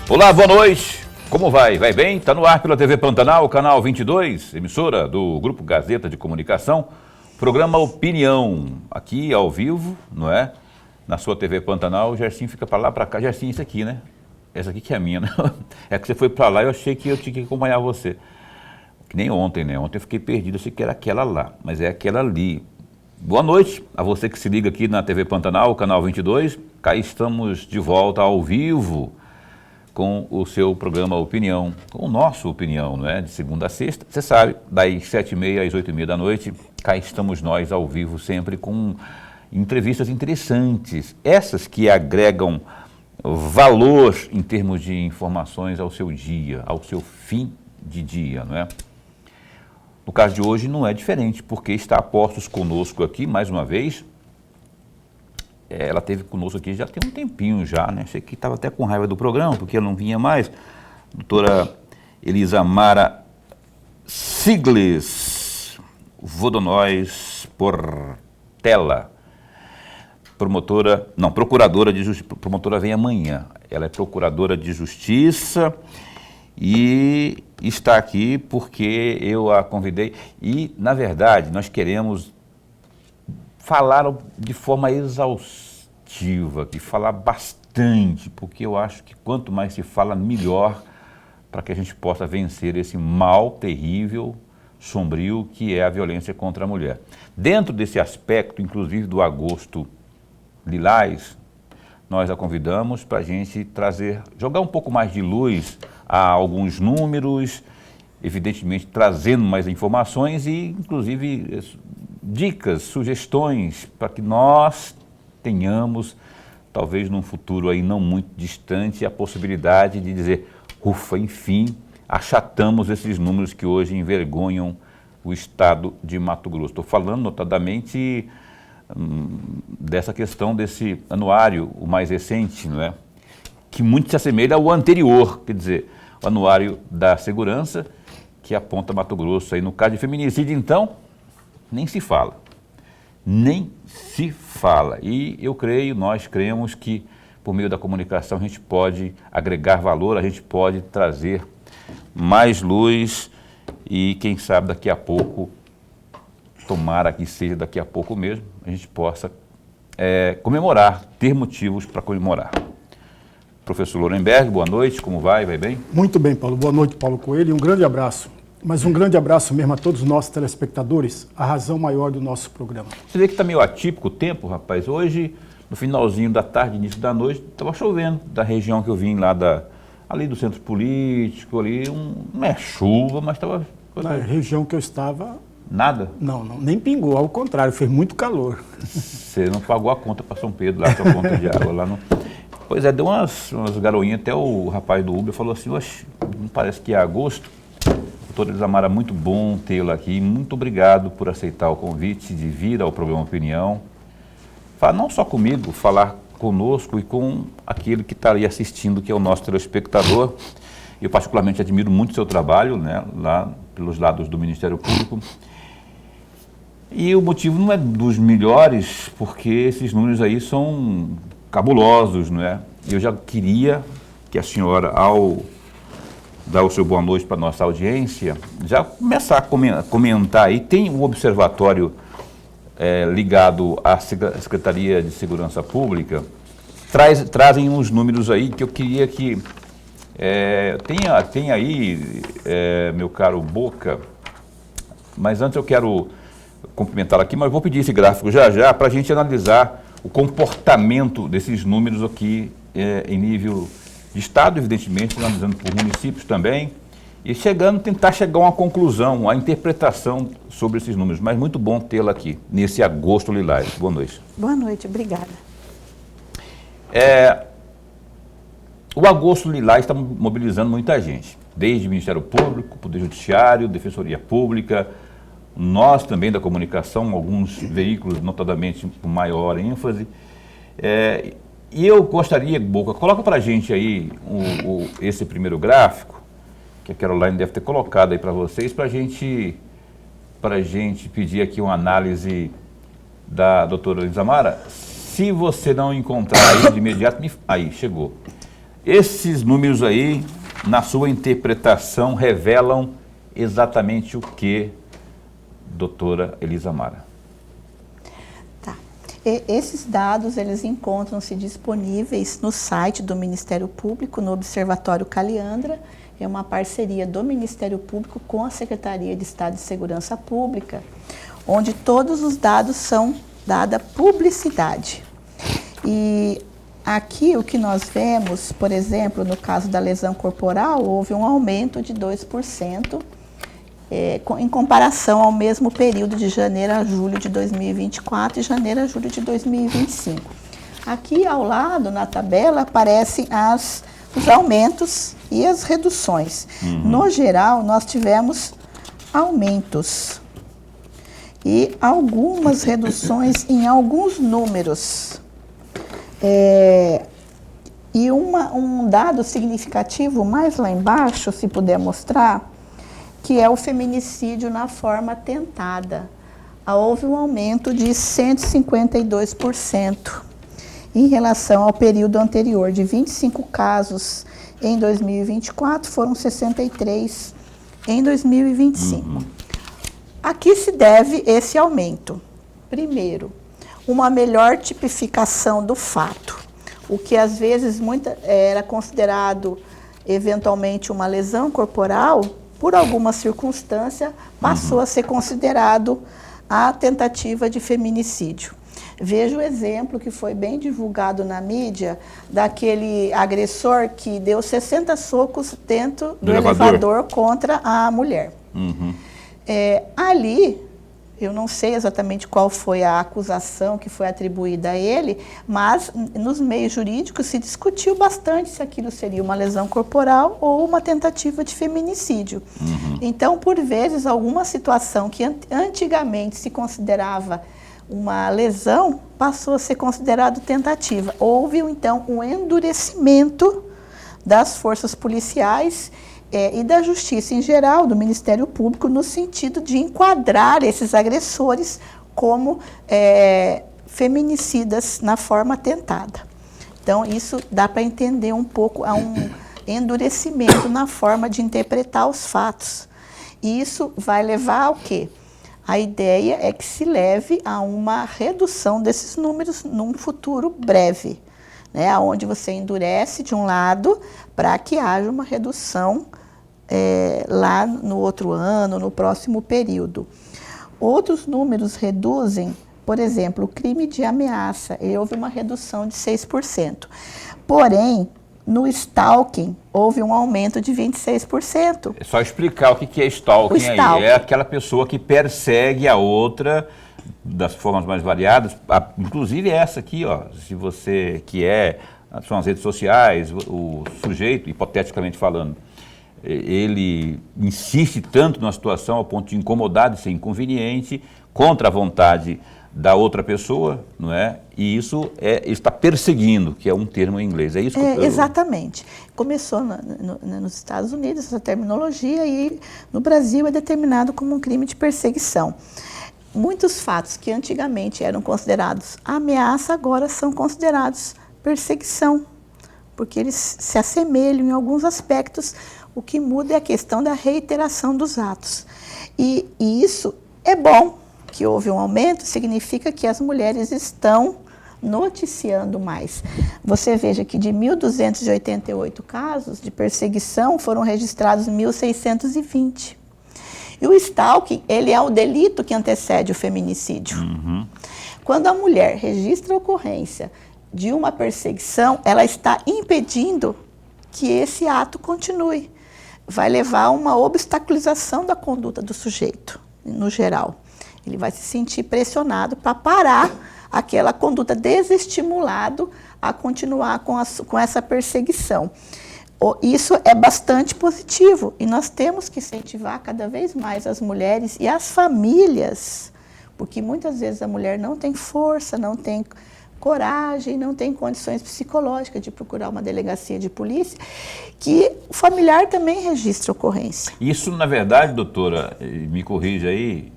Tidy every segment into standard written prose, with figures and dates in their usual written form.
Olá, boa noite. Como vai? Vai bem? Está no ar pela TV Pantanal, canal 22, emissora do Grupo Gazeta de Comunicação, programa Opinião, aqui ao vivo, não é? Na sua TV Pantanal, o Gersinho fica para lá, para cá. Gersinho, isso aqui, né? Essa aqui que é a minha, né? É que você foi para lá e eu achei que eu tinha que acompanhar você. Que nem ontem, né? Ontem eu fiquei perdido, eu achei que era aquela lá, mas é aquela ali. Boa noite a você que se liga aqui na TV Pantanal, canal 22. Cá estamos de volta ao vivo com o seu programa Opinião, com o nosso Opinião, não é? De segunda a sexta, você sabe, das 7h30 às 8h30 da noite, cá estamos nós ao vivo sempre com entrevistas interessantes, essas que agregam valor em termos de informações ao seu dia, ao seu fim de dia, não é? No caso de hoje não é diferente, porque está a postos conosco aqui, mais uma vez. Ela esteve conosco aqui já tem um tempinho já, né? Achei que estava até com raiva do programa, porque ela não vinha mais. Doutora Elisamara Sigles Vodonóis Portela, procuradora de justiça. Promotora vem amanhã. Ela é procuradora de justiça e está aqui porque eu a convidei. E, na verdade, nós queremos falar de forma exaustiva, que falar bastante, porque eu acho que quanto mais se fala, melhor para que a gente possa vencer esse mal terrível, sombrio, que é a violência contra a mulher. Dentro desse aspecto, inclusive do Agosto Lilás, nós a convidamos para a gente jogar um pouco mais de luz a alguns números, evidentemente trazendo mais informações e, inclusive, dicas, sugestões para que nós tenhamos, talvez num futuro aí não muito distante, a possibilidade de dizer, ufa, enfim, achatamos esses números que hoje envergonham o estado de Mato Grosso. Estou falando notadamente dessa questão desse anuário, o mais recente, não é? Que muito se assemelha ao anterior, quer dizer, o anuário da segurança, que aponta Mato Grosso aí no caso de feminicídio, então, nem se fala. Nem se fala. E nós cremos que por meio da comunicação a gente pode agregar valor, a gente pode trazer mais luz e quem sabe daqui a pouco, tomara que seja daqui a pouco mesmo, a gente possa comemorar, ter motivos para comemorar. Professor Lorenberg, boa noite, como vai? Vai bem? Muito bem, Paulo. Boa noite, Paulo Coelho, e um grande abraço. Mas um grande abraço mesmo a todos os nossos telespectadores, a razão maior do nosso programa. Você vê que está meio atípico o tempo, rapaz. Hoje, no finalzinho da tarde, início da noite, estava chovendo, da região que eu vim lá, ali do centro político, ali, não é chuva, mas estava... Na região que eu estava... Nada? Não, nem pingou, ao contrário, fez muito calor. Você não pagou a conta para São Pedro, lá, sua conta de água lá no... Pois é, deu umas garoinhas, até o rapaz do Uber falou assim, oxe, não parece que é agosto. Doutora Elisamara, muito bom tê-la aqui, muito obrigado por aceitar o convite de vir ao programa Opinião. Falar não só comigo, falar conosco e com aquele que está aí assistindo, que é o nosso telespectador. Eu particularmente admiro muito o seu trabalho, né, lá pelos lados do Ministério Público. E o motivo não é dos melhores, porque esses números aí são cabulosos, não é? Eu já queria que a senhora, ao dar o seu boa noite para a nossa audiência, já começar a comentar aí. Tem um observatório ligado à Secretaria de Segurança Pública, trazem uns números aí que eu queria que... tem aí, meu caro Boca, mas antes eu quero cumprimentar aqui, mas vou pedir esse gráfico já para a gente analisar o comportamento desses números aqui em nível de Estado, evidentemente, analisando por municípios também, e tentar chegar a uma conclusão, a interpretação sobre esses números. Mas muito bom tê-la aqui, nesse Agosto Lilás. Boa noite. Boa noite, obrigada. O Agosto Lilás está mobilizando muita gente, desde o Ministério Público, Poder Judiciário, Defensoria Pública, nós também da comunicação, alguns veículos notadamente com maior ênfase. E eu gostaria, Boca, coloca para a gente aí esse primeiro gráfico, que a Caroline deve ter colocado aí para vocês, para a gente pedir aqui uma análise da doutora Elisamara. Se você não encontrar aí de imediato, aí, chegou. Esses números aí, na sua interpretação, revelam exatamente o que, doutora Elisa Mara? Tá. Esses dados, eles encontram-se disponíveis no site do Ministério Público, no Observatório Caliandra. É uma parceria do Ministério Público com a Secretaria de Estado de Segurança Pública, onde todos os dados são dada publicidade. E aqui o que nós vemos, por exemplo, no caso da lesão corporal, houve um aumento de 2%, em comparação ao mesmo período de janeiro a julho de 2024 e janeiro a julho de 2025. Aqui ao lado, na tabela, aparecem os aumentos e as reduções. No geral, nós tivemos aumentos e algumas reduções em alguns números. E um dado significativo mais lá embaixo, se puder mostrar, que é o feminicídio na forma tentada. Houve um aumento de 152% em relação ao período anterior. De 25 casos em 2024, foram 63 em 2025. A que se deve esse aumento? Primeiro, uma melhor tipificação do fato. O que às vezes era considerado eventualmente uma lesão corporal, por alguma circunstância, passou a ser considerado a tentativa de feminicídio. Veja o exemplo que foi bem divulgado na mídia, daquele agressor que deu 60 socos dentro do elevador contra a mulher. Ali, eu não sei exatamente qual foi a acusação que foi atribuída a ele, mas nos meios jurídicos se discutiu bastante se aquilo seria uma lesão corporal ou uma tentativa de feminicídio. Então, por vezes, alguma situação que antigamente se considerava uma lesão passou a ser considerado tentativa. Houve, então, um endurecimento das forças policiais e da Justiça em geral, do Ministério Público, no sentido de enquadrar esses agressores como feminicidas na forma tentada. Então, isso dá para entender um pouco, há um endurecimento na forma de interpretar os fatos. E isso vai levar ao quê? A ideia é que se leve a uma redução desses números num futuro breve, né, onde você endurece de um lado para que haja uma redução lá no outro ano, no próximo período. Outros números reduzem, por exemplo, o crime de ameaça, houve uma redução de 6%. Porém, no stalking, houve um aumento de 26%. É só explicar o que é stalking aí. É aquela pessoa que persegue a outra das formas mais variadas, inclusive essa aqui, ó, se você são as redes sociais, o sujeito, hipoteticamente falando, ele insiste tanto numa situação ao ponto de incomodar, de ser inconveniente, contra a vontade da outra pessoa, não é? E isso está perseguindo, que é um termo em inglês. É isso que exatamente. Começou nos Estados Unidos essa terminologia e no Brasil é determinado como um crime de perseguição. Muitos fatos que antigamente eram considerados ameaça, agora são considerados perseguição, porque eles se assemelham em alguns aspectos. O que muda é a questão da reiteração dos atos. E isso é bom. Que houve um aumento, significa que as mulheres estão noticiando mais. Você veja que de 1.288 casos de perseguição, foram registrados 1.620. E o stalking, ele é o delito que antecede o feminicídio. Quando a mulher registra a ocorrência de uma perseguição, ela está impedindo que esse ato continue. Vai levar a uma obstaculização da conduta do sujeito, no geral. Ele vai se sentir pressionado para parar aquela conduta, desestimulado a continuar com essa perseguição. Isso é bastante positivo e nós temos que incentivar cada vez mais as mulheres e as famílias, porque muitas vezes a mulher não tem força, não tem coragem, não tem condições psicológicas de procurar uma delegacia de polícia, que o familiar também registra ocorrência. Isso, na verdade, doutora, me corrija aí,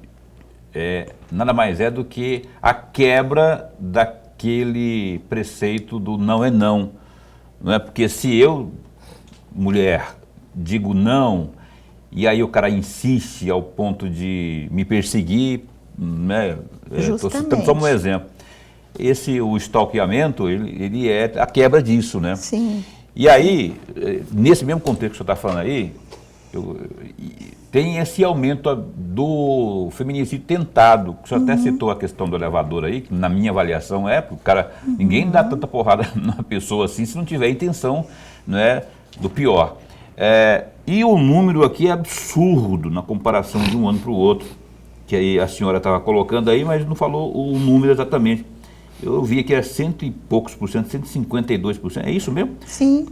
nada mais é do que a quebra daquele preceito do não é não, Não é? Porque se eu, mulher, digo não, e aí o cara insiste ao ponto de me perseguir, né? Estou citando só um exemplo. O stalkeamento, ele é a quebra disso, né? Sim. E aí, nesse mesmo contexto que você está falando aí, tem esse aumento do feminicídio tentado, que o senhor até citou a questão do elevador aí, que na minha avaliação porque o cara, ninguém dá tanta porrada na pessoa assim se não tiver intenção, né, do pior. E o número aqui é absurdo na comparação de um ano para o outro, que aí a senhora estava colocando aí, mas não falou o número exatamente. Eu vi que era 100 e poucos por cento, 152%, é isso mesmo? Sim.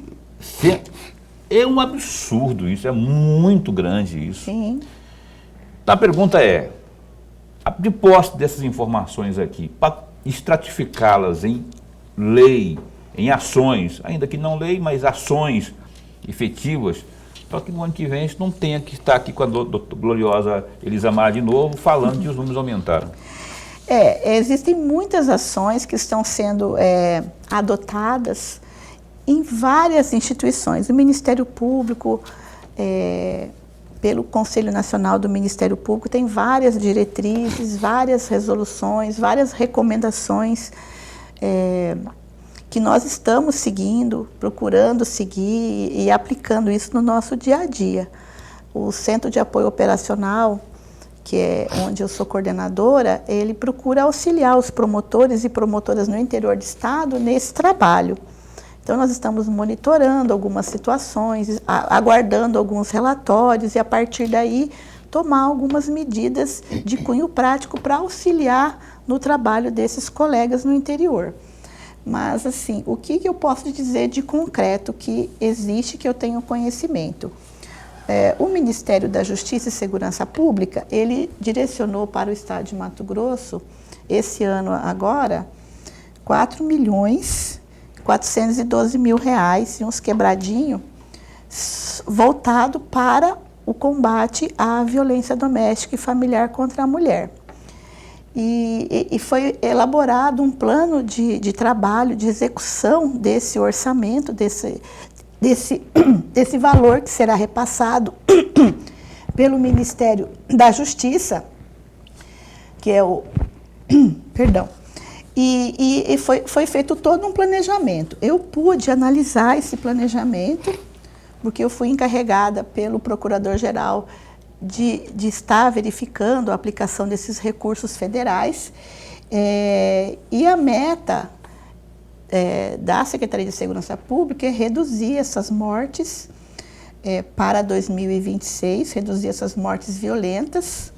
É um absurdo isso, é muito grande isso. Sim. A pergunta é, de posse dessas informações aqui, para estratificá-las em lei, em ações, ainda que não lei, mas ações efetivas, para que no ano que vem a gente não tenha que estar aqui com a gloriosa Elisamar de novo, falando que os números aumentaram. Existem muitas ações que estão sendo adotadas em várias instituições. O Ministério Público, pelo Conselho Nacional do Ministério Público, tem várias diretrizes, várias resoluções, várias recomendações que nós estamos seguindo, procurando seguir e aplicando isso no nosso dia a dia. O Centro de Apoio Operacional, que é onde eu sou coordenadora, ele procura auxiliar os promotores e promotoras no interior do estado nesse trabalho. Então, nós estamos monitorando algumas situações, aguardando alguns relatórios e, a partir daí, tomar algumas medidas de cunho prático para auxiliar no trabalho desses colegas no interior. Mas, assim, o que eu posso dizer de concreto que existe, que eu tenho conhecimento? O Ministério da Justiça e Segurança Pública, ele direcionou para o estado de Mato Grosso, esse ano agora, R$4.412.000 e uns quebradinho, voltado para o combate à violência doméstica e familiar contra a mulher. E foi elaborado um plano de trabalho, de execução desse orçamento, desse valor que será repassado pelo Ministério da Justiça, que é o... Perdão. E foi feito todo um planejamento. Eu pude analisar esse planejamento, porque eu fui encarregada pelo Procurador-Geral de estar verificando a aplicação desses recursos federais. E a meta da Secretaria de Segurança Pública é reduzir essas mortes para 2026, reduzir essas mortes violentas.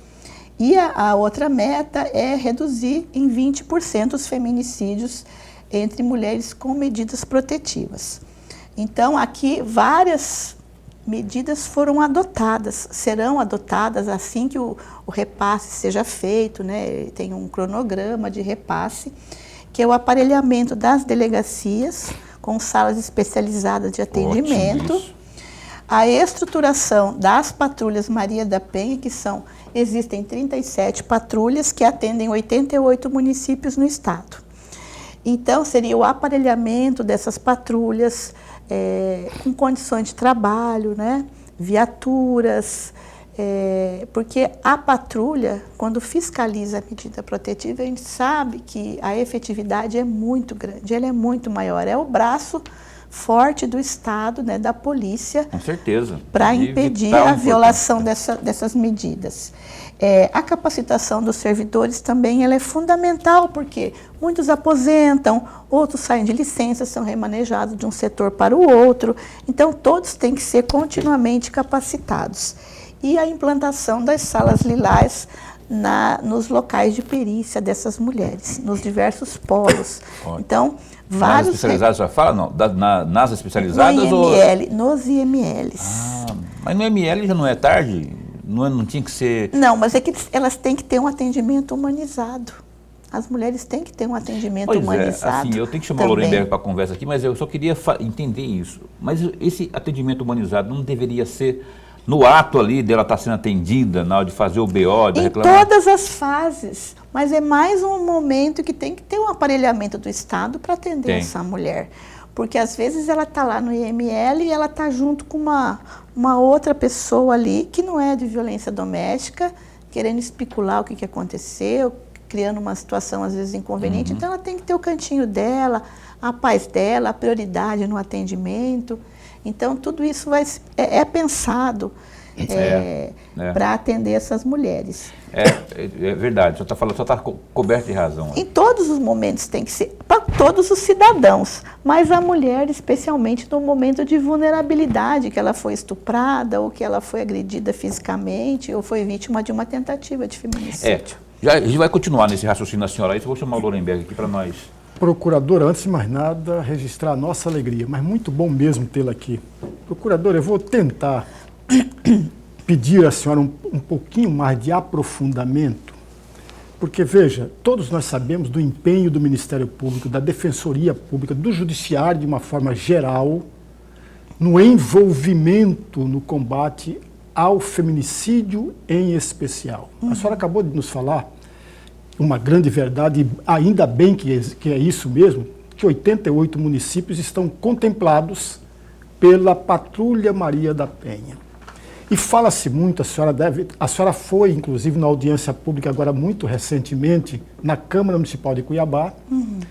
E a outra meta é reduzir em 20% os feminicídios entre mulheres com medidas protetivas. Então, aqui várias medidas foram adotadas, serão adotadas assim que o repasse seja feito, né? Tem um cronograma de repasse, que é o aparelhamento das delegacias com salas especializadas de atendimento, a estruturação das patrulhas Maria da Penha, existem 37 patrulhas que atendem 88 municípios no estado. Então, seria o aparelhamento dessas patrulhas com condições de trabalho, né? Viaturas, porque a patrulha, quando fiscaliza a medida protetiva, a gente sabe que a efetividade é muito grande, ela é muito maior, é o braço forte do Estado, né, da polícia, com certeza, para impedir a violação dessas medidas. A capacitação dos servidores também ela é fundamental, porque muitos aposentam, outros saem de licença, são remanejados de um setor para o outro, então todos têm que ser continuamente capacitados. E a implantação das salas lilás nos locais de perícia dessas mulheres, nos diversos polos. Ótimo. Então, vários... Nas especializadas, você fala? Não, nas especializadas? Nos IMLs. Mas no IML já não é tarde? Não tinha que ser... Não, mas é que elas têm que ter um atendimento humanizado. As mulheres têm que ter um atendimento humanizado. Assim, eu tenho que chamar o Lorenberg para a conversa aqui, mas eu só queria entender isso. Mas esse atendimento humanizado não deveria ser no ato ali dela estar sendo atendida, na hora de fazer o BO, de Em reclamar? todas as fases, mas é mais um momento que tem que ter um aparelhamento do Estado para atender Tem. essa mulher. Porque às vezes ela está lá no IML e ela está junto com uma outra pessoa ali que não é de violência doméstica, querendo especular o que aconteceu, criando uma situação às vezes inconveniente. Então ela tem que ter o cantinho dela, a paz dela, a prioridade no atendimento. Então tudo isso é pensado para atender essas mulheres. É verdade, só está coberto de razão. Em todos os momentos tem que ser, para todos os cidadãos, mas a mulher especialmente no momento de vulnerabilidade, que ela foi estuprada, ou que ela foi agredida fisicamente, ou foi vítima de uma tentativa de feminicídio. A gente vai continuar nesse raciocínio da senhora aí, eu vou chamar o Lorenberg aqui para nós. Procuradora, antes de mais nada, registrar a nossa alegria, mas muito bom mesmo tê-la aqui. Procuradora, eu vou tentar pedir à senhora um pouquinho mais de aprofundamento, porque, veja, todos nós sabemos do empenho do Ministério Público, da Defensoria Pública, do Judiciário de uma forma geral, no envolvimento no combate ao feminicídio em especial. A senhora acabou de nos falar uma grande verdade, e ainda bem que é isso mesmo, que 88 municípios estão contemplados pela Patrulha Maria da Penha. E fala-se muito, a senhora foi, inclusive, na audiência pública agora muito recentemente, na Câmara Municipal de Cuiabá. O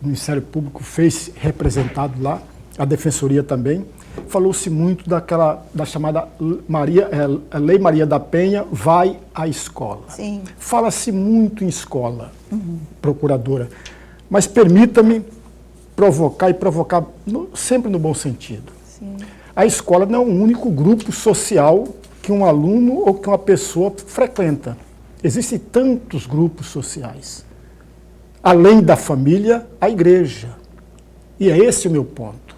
Ministério Público fez representado lá, a Defensoria também. Falou-se muito da chamada Lei Maria da Penha vai à escola. Sim. Fala-se muito em escola, procuradora, mas permita-me provocar sempre no bom sentido. Sim. A escola não é o único grupo social que um aluno ou que uma pessoa frequenta. Existem tantos grupos sociais. Além da família, a igreja. E é esse o meu ponto.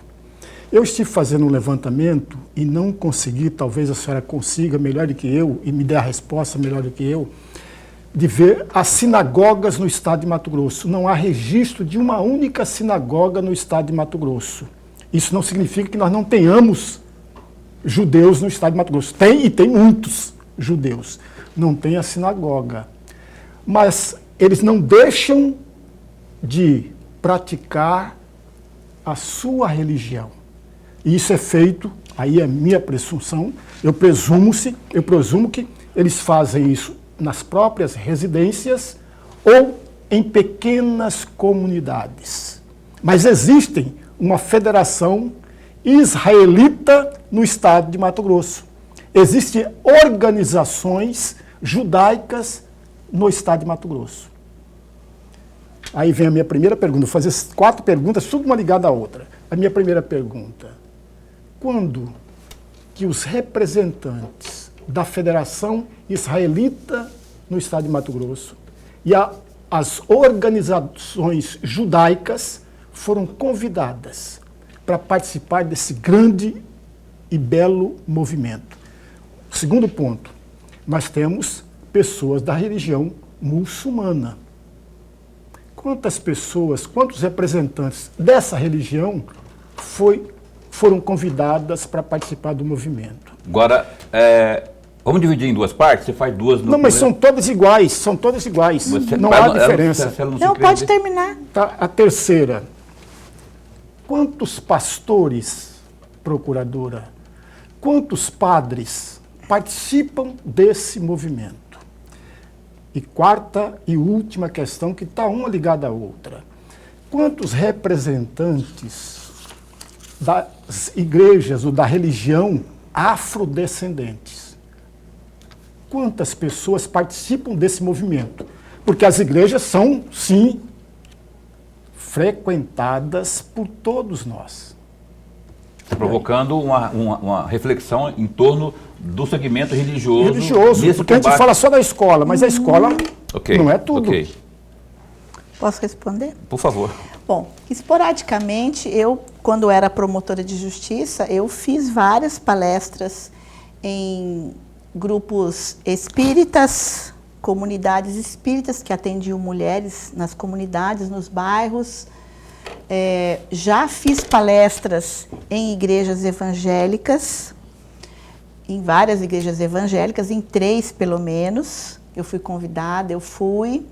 Eu estive fazendo um levantamento e não consegui, talvez a senhora consiga melhor do que eu, e me dê a resposta melhor do que eu, de ver as sinagogas no estado de Mato Grosso. Não há registro de uma única sinagoga no estado de Mato Grosso. Isso não significa que nós não tenhamos judeus no estado de Mato Grosso. Tem, e tem muitos judeus. Não tem a sinagoga. Mas eles não deixam de praticar a sua religião. E isso é feito, aí é minha presunção, eu presumo que eles fazem isso nas próprias residências ou em pequenas comunidades. Mas existe uma federação israelita no estado de Mato Grosso. Existem organizações judaicas no estado de Mato Grosso. Aí vem a minha primeira pergunta, vou fazer 4 perguntas, tudo uma ligada à outra. A minha primeira pergunta: quando que os representantes da Federação Israelita no estado de Mato Grosso e as organizações judaicas foram convidadas para participar desse grande e belo movimento? Segundo ponto, nós temos pessoas da religião muçulmana. Quantas pessoas, quantos representantes dessa religião foram convidadas para participar do movimento? Agora, vamos dividir em 2 partes? Você faz 2 no... Não, mas são todas iguais, não há diferença. Não, pode terminar. Tá, a terceira: quantos pastores, procuradora, quantos padres participam desse movimento? E quarta e última questão, que está uma ligada à outra: quantos representantes das igrejas ou da religião afrodescendentes? Quantas pessoas participam desse movimento? Porque as igrejas são, sim, frequentadas por todos nós. Provocando uma reflexão em torno do segmento religioso. Porque a gente fala só da escola, mas a escola não é tudo. Ok. Posso responder? Por favor. Bom, esporadicamente, eu, quando era promotora de justiça, eu fiz várias palestras em grupos espíritas, comunidades espíritas que atendiam mulheres nas comunidades, nos bairros. Já fiz palestras em igrejas evangélicas em várias igrejas evangélicas, em 3 pelo menos. Eu fui convidada, eu fui.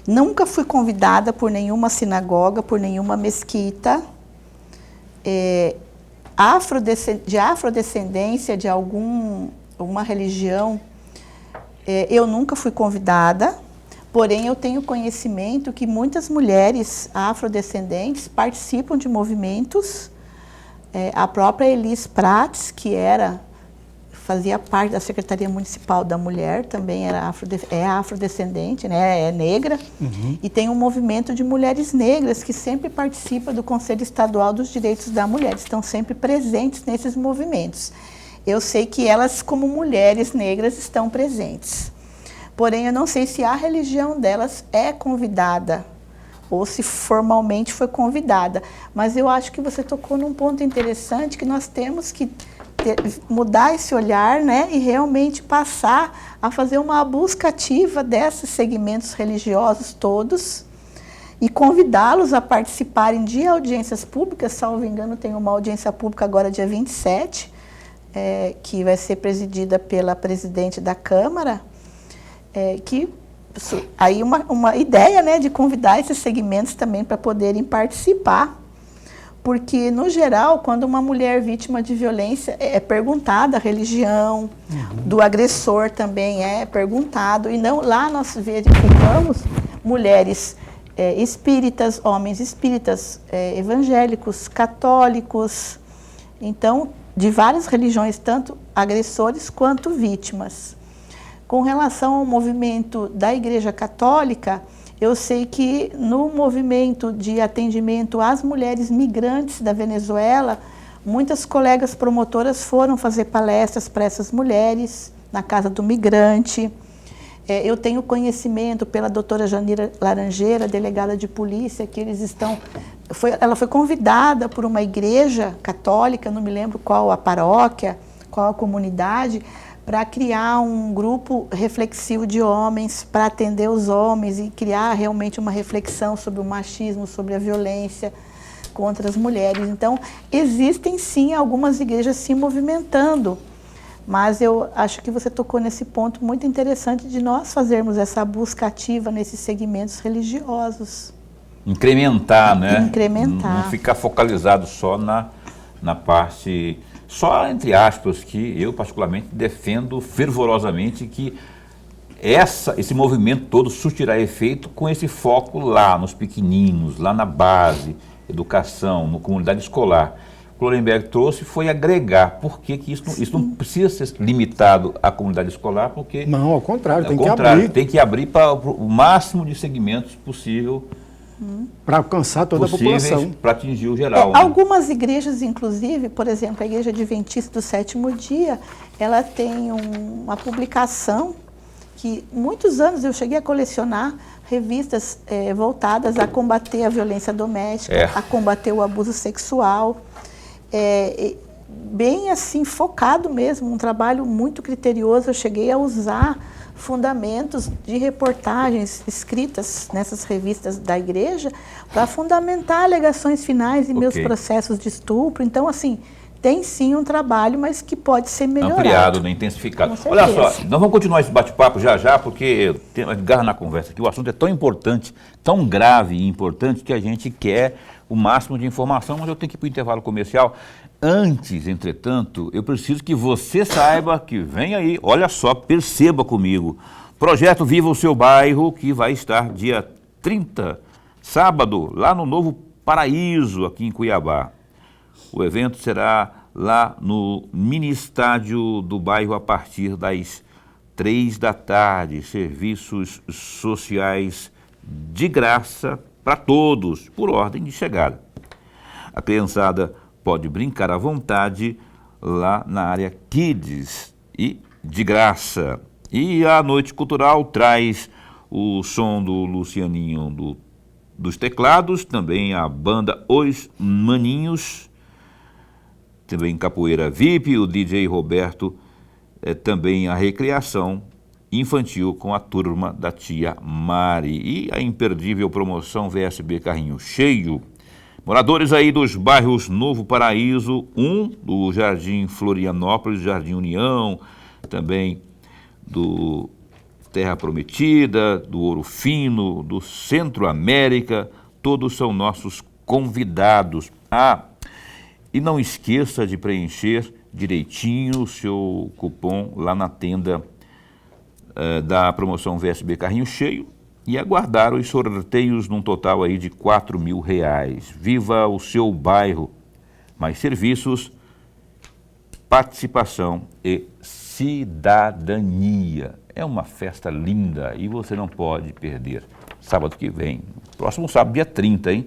Nunca fui convidada por nenhuma sinagoga, por nenhuma mesquita. De afrodescendência de alguma religião, eu nunca fui convidada, porém eu tenho conhecimento que muitas mulheres afrodescendentes participam de movimentos. A própria Elis Prates, que fazia parte da Secretaria Municipal da Mulher, também é afrodescendente, né? É negra, e tem um movimento de mulheres negras que sempre participa do Conselho Estadual dos Direitos da Mulher, estão sempre presentes nesses movimentos. Eu sei que elas, como mulheres negras, estão presentes. Porém, eu não sei se a religião delas é convidada ou se formalmente foi convidada. Mas eu acho que você tocou num ponto interessante, que nós temos que mudar esse olhar, né, e realmente passar a fazer uma busca ativa desses segmentos religiosos todos e convidá-los a participarem de audiências públicas. Salvo engano, tem uma audiência pública agora dia 27, que vai ser presidida pela presidente da Câmara, aí uma ideia, né, de convidar esses segmentos também para poderem participar. Porque, no geral, quando uma mulher vítima de violência é perguntada a religião, do agressor também é perguntado, e não lá nós verificamos mulheres espíritas, homens espíritas, evangélicos, católicos, então, de várias religiões, tanto agressores quanto vítimas. Com relação ao movimento da Igreja Católica, eu sei que no movimento de atendimento às mulheres migrantes da Venezuela, muitas colegas promotoras foram fazer palestras para essas mulheres na Casa do Migrante. Eu tenho conhecimento pela doutora Janira Laranjeira, delegada de polícia, que ela foi convidada por uma igreja católica, não me lembro qual a paróquia, qual a comunidade, para criar um grupo reflexivo de homens, para atender os homens e criar realmente uma reflexão sobre o machismo, sobre a violência contra as mulheres. Então, existem sim algumas igrejas se movimentando, mas eu acho que você tocou nesse ponto muito interessante de nós fazermos essa busca ativa nesses segmentos religiosos. Incrementar, né? Incrementar. Não ficar focalizado só na parte... Só, entre aspas, que eu particularmente defendo fervorosamente que esse movimento todo surtirá efeito com esse foco lá, nos pequeninos, lá na base, educação, na comunidade escolar. O Klolenberg trouxe foi agregar. Por que isso não precisa ser limitado à comunidade escolar? Porque não, ao contrário, tem que abrir. Tem que abrir para o máximo de segmentos possível. Para alcançar toda a população. Para atingir o geral. Né? Algumas igrejas, inclusive, por exemplo, a Igreja Adventista do Sétimo Dia, ela tem uma publicação que muitos anos eu cheguei a colecionar revistas voltadas a combater a violência doméstica, a combater o abuso sexual, bem assim, focado mesmo, um trabalho muito criterioso. Eu cheguei a usar fundamentos de reportagens escritas nessas revistas da igreja para fundamentar alegações finais e meus processos de estupro. Então, assim, tem sim um trabalho, mas que pode ser melhorado. Ampliado, né, intensificado. Olha só, nós vamos continuar esse bate-papo já, porque tem garra na conversa aqui. O assunto é tão importante, tão grave e importante que a gente quer o máximo de informação, mas eu tenho que ir para o intervalo comercial. Antes, entretanto, eu preciso que você saiba que vem aí, olha só, perceba comigo, Projeto Viva o Seu Bairro, que vai estar dia 30, sábado, lá no Novo Paraíso, aqui em Cuiabá. O evento será lá no mini estádio do bairro a partir das 3 da tarde, serviços sociais de graça para todos, por ordem de chegada. A criançada pode brincar à vontade lá na área Kids e de graça. E a noite cultural traz o som do Lucianinho dos teclados, também a banda Os Maninhos, também capoeira VIP, o DJ Roberto, também a recreação infantil com a turma da tia Mari e a imperdível promoção VSB Carrinho Cheio. Moradores aí dos bairros Novo Paraíso 1, do Jardim Florianópolis, Jardim União, também do Terra Prometida, do Ouro Fino, do Centro América, todos são nossos convidados. E não esqueça de preencher direitinho o seu cupom lá na tenda da promoção VSB Carrinho Cheio e aguardar os sorteios num total aí de R$4.000. Viva o seu bairro. Mais serviços, participação e cidadania. É uma festa linda e você não pode perder. Sábado que vem, próximo sábado, dia 30, hein?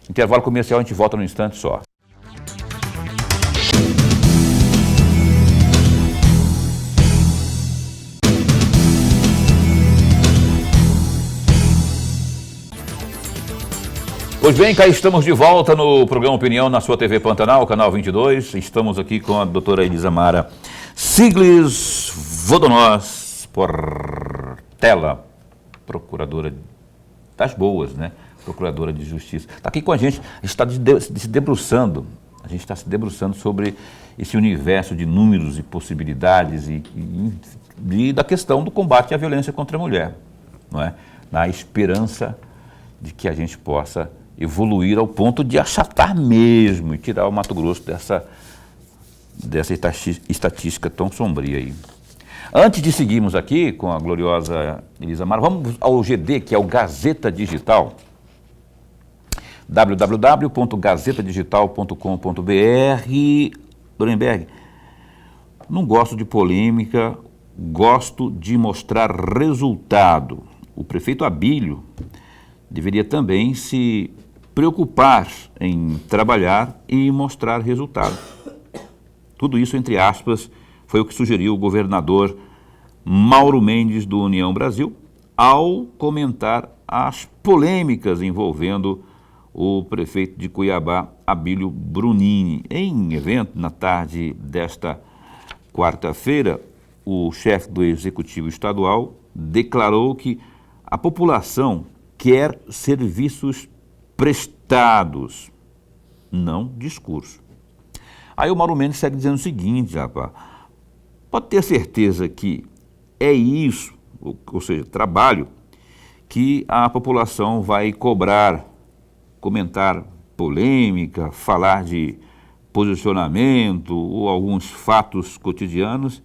Intervalo comercial, a gente volta num instante só. Pois bem, cá estamos de volta no programa Opinião na sua TV Pantanal, canal 22. Estamos aqui com a doutora Elisamara Siglis Vodonós Portela, procuradora das boas, né? Procuradora de Justiça. Está aqui com a gente está se debruçando sobre esse universo de números e possibilidades e da questão do combate à violência contra a mulher, não é? Na esperança de que a gente possa evoluir ao ponto de achatar mesmo e tirar o Mato Grosso dessa estatística tão sombria aí. Antes de seguirmos aqui com a gloriosa Elisamara, vamos ao GD, que é o Gazeta Digital, www.gazetadigital.com.br. Dorenberg, não gosto de polêmica, gosto de mostrar resultado. O prefeito Abílio deveria também se preocupar em trabalhar e mostrar resultado. Tudo isso, entre aspas, foi o que sugeriu o governador Mauro Mendes, do União Brasil, ao comentar as polêmicas envolvendo o prefeito de Cuiabá, Abílio Brunini. Em evento, na tarde desta quarta-feira, o chefe do Executivo Estadual declarou que a população quer serviços prestados, não discurso. Aí o Mauro Mendes segue dizendo o seguinte, rapaz, pode ter certeza que é isso, ou seja, trabalho, que a população vai cobrar, comentar polêmica, falar de posicionamento ou alguns fatos cotidianos.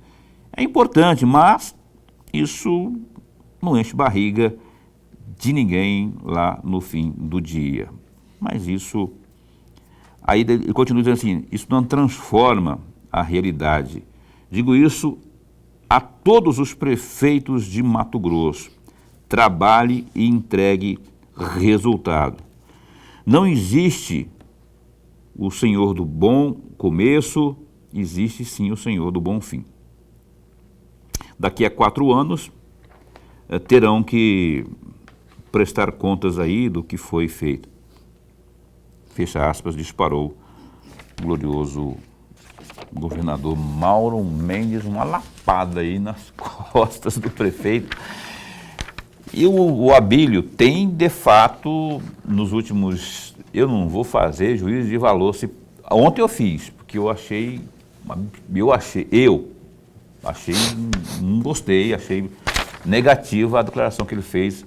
É importante, mas isso não enche barriga de ninguém lá no fim do dia. Mas isso, aí ele continua dizendo assim, isso não transforma a realidade. Digo isso a todos os prefeitos de Mato Grosso. Trabalhe e entregue resultado. Não existe o Senhor do bom começo, existe sim o Senhor do bom fim. Daqui a 4 anos, terão que prestar contas aí do que foi feito. Fecha aspas, disparou o glorioso governador Mauro Mendes, uma lapada aí nas costas do prefeito. E o Abílio tem, de fato, nos últimos... Eu não vou fazer juízo de valor. Ontem eu fiz, porque eu achei, não gostei, achei negativa a declaração que ele fez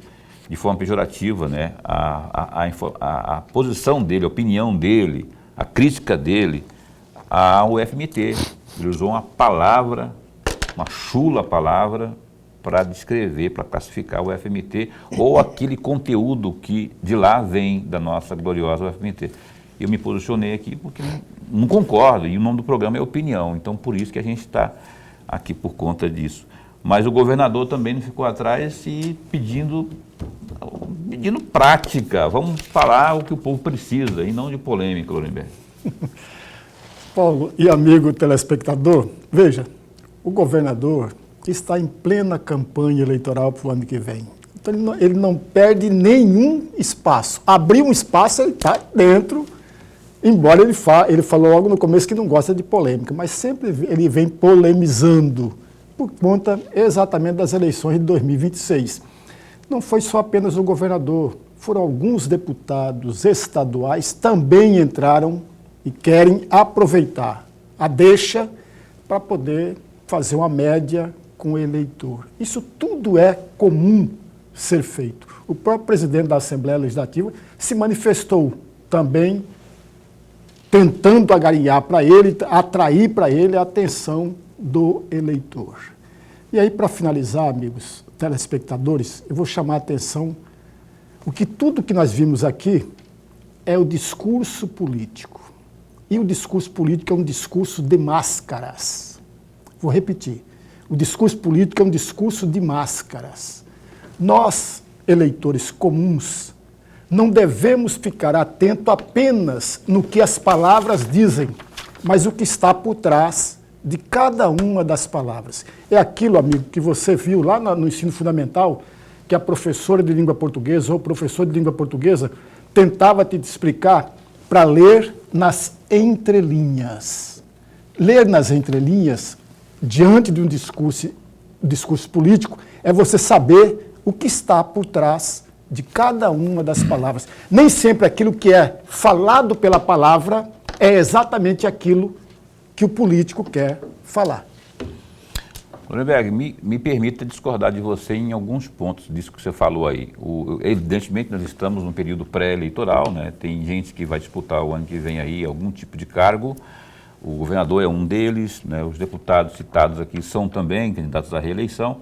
de forma pejorativa, né? A posição dele, a opinião dele, a crítica dele ao FMT. Ele usou uma palavra, uma chula palavra, para descrever, para classificar o FMT ou aquele conteúdo que de lá vem da nossa gloriosa UFMT. Eu me posicionei aqui porque não concordo, e o nome do programa é opinião, então por isso que a gente está aqui por conta disso. Mas o governador também não ficou atrás e pedindo prática, vamos falar o que o povo precisa e não de polêmica, Lorenberg. Paulo e amigo telespectador, veja, o governador está em plena campanha eleitoral para o ano que vem. Então ele não perde nenhum espaço. Abrir um espaço, ele está dentro, embora ele falou logo no começo que não gosta de polêmica, mas sempre ele vem polemizando por conta exatamente das eleições de 2026. Não foi só apenas o governador, foram alguns deputados estaduais também entraram e querem aproveitar a deixa para poder fazer uma média com o eleitor. Isso tudo é comum ser feito. O próprio presidente da Assembleia Legislativa se manifestou também tentando agariar para ele, atrair para ele a atenção do eleitor. E aí, para finalizar, amigos telespectadores, eu vou chamar a atenção tudo que nós vimos aqui é o discurso político. E o discurso político é um discurso de máscaras. Vou repetir. O discurso político é um discurso de máscaras. Nós, eleitores comuns, não devemos ficar atentos apenas no que as palavras dizem, mas o que está por trás de cada uma das palavras. É aquilo, amigo, que você viu lá no ensino fundamental, que a professora de língua portuguesa ou o professor de língua portuguesa tentava te explicar para ler nas entrelinhas. Ler nas entrelinhas, diante de um discurso político, é você saber o que está por trás de cada uma das palavras. Nem sempre aquilo que é falado pela palavra é exatamente aquilo que o político quer falar. Lorenberg, me permita discordar de você em alguns pontos disso que você falou aí. Evidentemente, nós estamos num período pré-eleitoral, né? Tem gente que vai disputar o ano que vem aí algum tipo de cargo. O governador é um deles, né? Os deputados citados aqui são também candidatos à reeleição.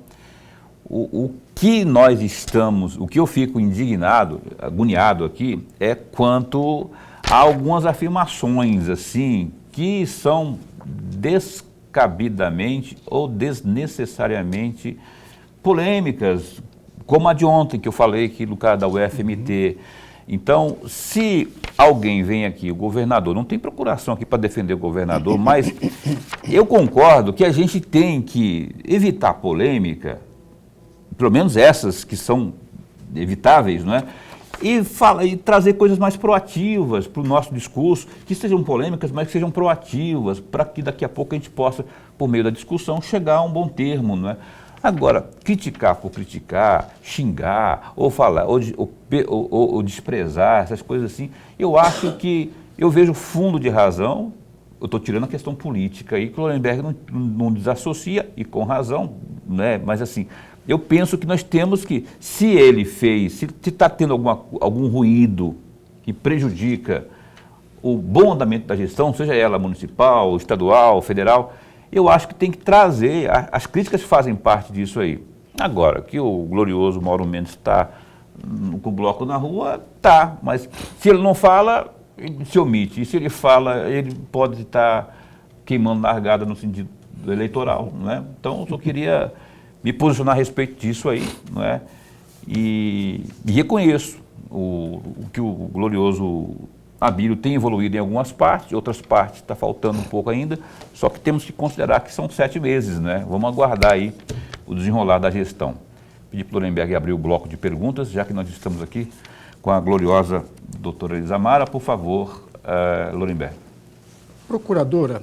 O que nós estamos, o que eu fico indignado, agoniado aqui, é quanto a algumas afirmações, assim, que são descabidamente ou desnecessariamente polêmicas, como a de ontem, que eu falei aqui no caso da UFMT. Então, se alguém vem aqui, o governador, não tem procuração aqui para defender o governador, mas eu concordo que a gente tem que evitar polêmica, pelo menos essas que são evitáveis, não é? E trazer coisas mais proativas para o nosso discurso, que sejam polêmicas, mas que sejam proativas, para que daqui a pouco a gente possa, por meio da discussão, chegar a um bom termo, não é? Agora, criticar por criticar, xingar, ou falar, ou desprezar, essas coisas assim, eu acho que eu vejo fundo de razão. Eu estou tirando a questão política aí, que o Lorenberg não desassocia, e com razão, né? Mas assim, eu penso que nós temos que, se ele fez, se está tendo algum ruído que prejudica o bom andamento da gestão, seja ela municipal, estadual, federal, eu acho que tem que trazer, as críticas fazem parte disso aí. Agora, que o glorioso Mauro Mendes está com o bloco na rua, tá, mas se ele não fala, ele se omite, e se ele fala, ele pode estar queimando largada no sentido eleitoral, não é? Então, eu só queria me posicionar a respeito disso aí, não é? E reconheço o que o glorioso Abílio tem evoluído em algumas partes, outras partes está faltando um pouco ainda, só que temos que considerar que são 7 meses, né? Vamos aguardar aí o desenrolar da gestão. Pedi para o Lorenberg abrir o bloco de perguntas, já que nós estamos aqui com a gloriosa doutora Elisamara. Por favor, Lorenberg. Procuradora,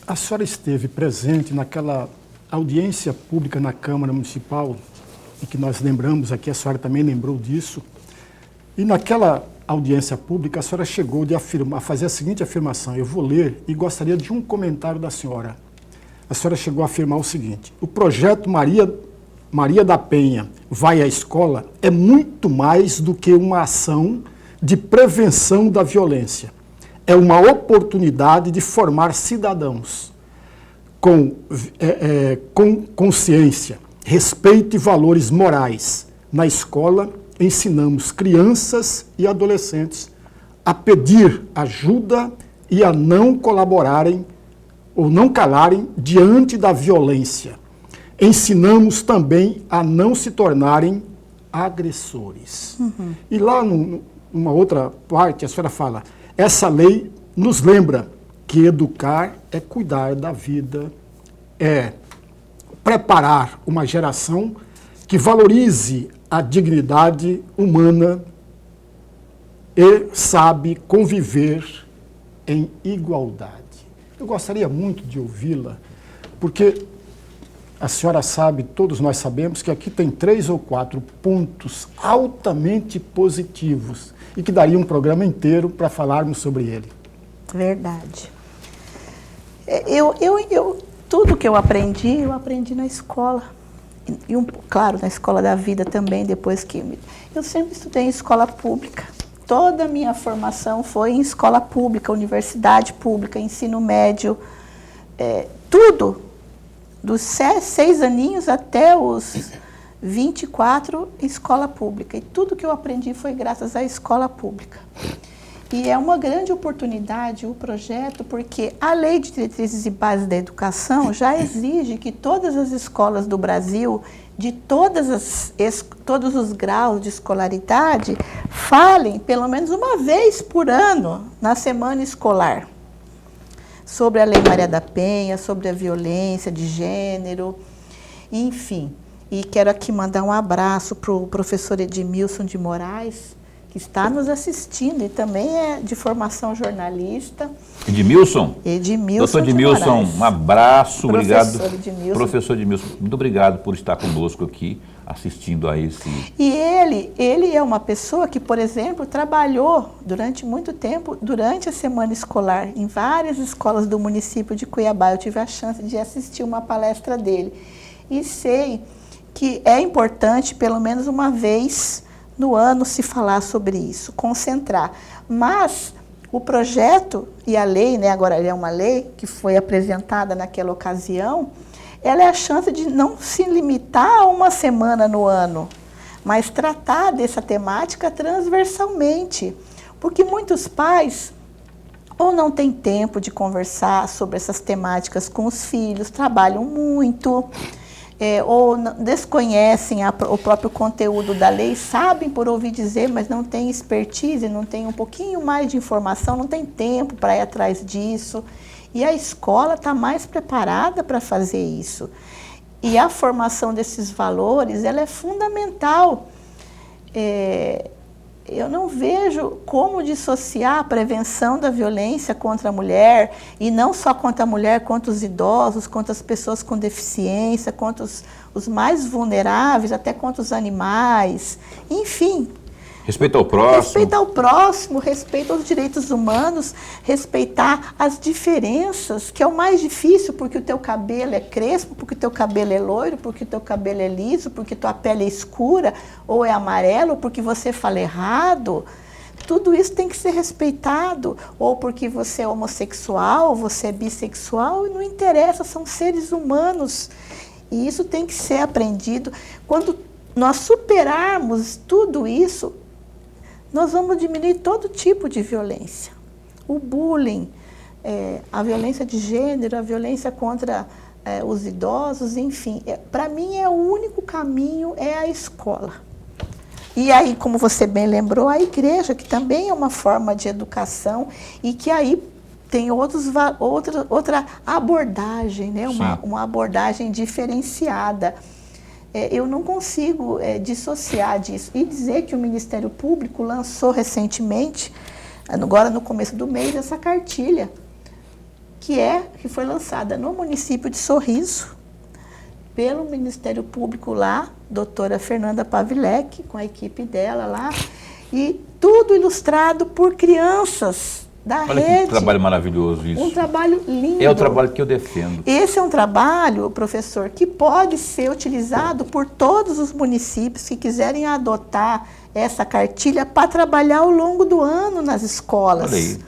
a senhora esteve presente naquela audiência pública na Câmara Municipal, e que nós lembramos aqui, a senhora também lembrou disso, e naquela audiência pública a senhora chegou a fazer a seguinte afirmação, eu vou ler e gostaria de um comentário da senhora. A senhora chegou a afirmar o seguinte: o projeto Maria da Penha vai à escola é muito mais do que uma ação de prevenção da violência. É uma oportunidade de formar cidadãos com consciência, respeito e valores morais. Na escola, ensinamos crianças e adolescentes a pedir ajuda e a não colaborarem ou não calarem diante da violência. Ensinamos também a não se tornarem agressores. Uhum. E lá, numa outra parte, a senhora fala, essa lei nos lembra que educar é cuidar da vida, é preparar uma geração que valorize a dignidade humana e sabe conviver em igualdade. Eu gostaria muito de ouvi-la, porque A senhora sabe, todos nós sabemos, que aqui tem 3 ou 4 pontos altamente positivos e que daria um programa inteiro para falarmos sobre ele. Verdade. Tudo que eu aprendi na escola. Claro, na escola da vida também, depois que... Eu sempre estudei em escola pública. Toda a minha formação foi em escola pública, universidade pública, ensino médio, tudo. Dos 6 aninhos até os 24 em escola pública. E tudo que eu aprendi foi graças à escola pública. E é uma grande oportunidade o projeto, porque a Lei de Diretrizes e Bases da Educação já exige que todas as escolas do Brasil, de todos os graus de escolaridade, falem pelo menos uma vez por ano na semana escolar sobre a Lei Maria da Penha, sobre a violência de gênero, enfim. E quero aqui mandar um abraço para o professor Edmilson de Moraes, que está nos assistindo e também é de formação jornalista. Edmilson? Edmilson. Doutor Edmilson, um abraço, obrigado. Professor Edmilson. Professor Edmilson, muito obrigado por estar conosco aqui, assistindo a esse... E ele é uma pessoa que, por exemplo, trabalhou durante muito tempo, durante a semana escolar, em várias escolas do município de Cuiabá. Eu tive a chance de assistir uma palestra dele. E sei que é importante, pelo menos uma vez no ano, se falar sobre isso, concentrar. Mas o projeto e a lei, né, agora é uma lei que foi apresentada naquela ocasião, ela é a chance de não se limitar a uma semana no ano, mas tratar dessa temática transversalmente. Porque muitos pais ou não têm tempo de conversar sobre essas temáticas com os filhos, trabalham muito, ou desconhecem o próprio conteúdo da lei, sabem por ouvir dizer, mas não têm expertise, não têm um pouquinho mais de informação, não tem tempo para ir atrás disso. E a escola está mais preparada para fazer isso. E a formação desses valores, ela é fundamental. Eu não vejo como dissociar a prevenção da violência contra a mulher, e não só contra a mulher, contra os idosos, contra as pessoas com deficiência, contra os mais vulneráveis, até contra os animais, enfim. Respeito ao próximo. Respeito ao próximo, respeito aos direitos humanos, respeitar as diferenças, que é o mais difícil, porque o teu cabelo é crespo, porque o teu cabelo é loiro, porque o teu cabelo é liso, porque tua pele é escura ou é amarelo, porque você fala errado. Tudo isso tem que ser respeitado, ou porque você é homossexual, ou você é bissexual, e não interessa, são seres humanos. E isso tem que ser aprendido. Quando nós superarmos tudo isso, nós vamos diminuir todo tipo de violência. O bullying, a violência de gênero, a violência contra os idosos, enfim. Para mim, o único caminho é a escola. E aí, como você bem lembrou, a igreja, que também é uma forma de educação e que aí tem outra abordagem, né? Uma abordagem diferenciada. Eu não consigo dissociar disso. E dizer que o Ministério Público lançou recentemente, agora no começo do mês, essa cartilha, que foi lançada no município de Sorriso, pelo Ministério Público lá, doutora Fernanda Pavilec, com a equipe dela lá, e tudo ilustrado por crianças da Olha rede. Que trabalho maravilhoso isso. Um trabalho lindo. É o trabalho que eu defendo. Esse é um trabalho, professor, que pode ser utilizado por todos os municípios que quiserem adotar essa cartilha para trabalhar ao longo do ano nas escolas. Olha aí.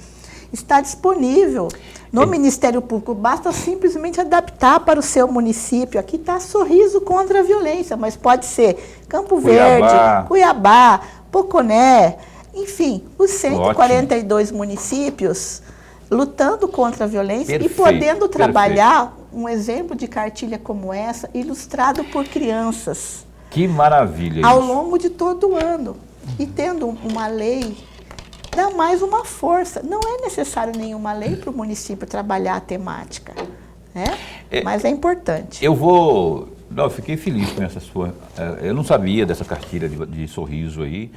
Está disponível no Ministério Público, basta simplesmente adaptar para o seu município. Aqui está Sorriso contra a Violência, mas pode ser Campo Verde, Cuiabá, Poconé, enfim, os 142 municípios lutando contra a violência. Perfeito, e podendo trabalhar um exemplo de cartilha como essa, ilustrado por crianças. Que maravilha! Ao longo de todo o ano. E tendo uma lei, dá mais uma força. Não é necessário nenhuma lei para o município trabalhar a temática, né? Mas é importante. Eu fiquei feliz com essa sua... Eu não sabia dessa cartilha de Sorriso aí.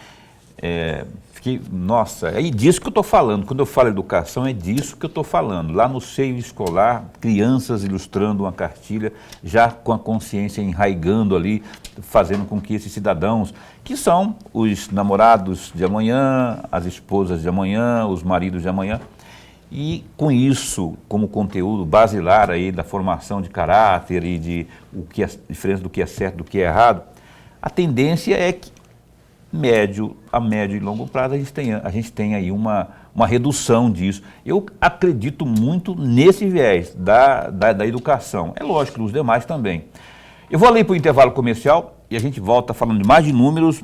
Nossa, é disso que eu estou falando. Quando eu falo educação, é disso que eu estou falando. Lá no seio escolar, crianças ilustrando uma cartilha, já com a consciência enraigando ali, fazendo com que esses cidadãos, que são os namorados de amanhã, as esposas de amanhã, os maridos de amanhã, e com isso, como conteúdo basilar aí da formação de caráter e de o que é diferença do que é certo do que é errado, a tendência é que a médio e longo prazo a gente tem aí uma redução disso. Eu acredito muito nesse viés da educação. É lógico, nos demais também. Eu vou ali para o intervalo comercial e a gente volta falando de mais de números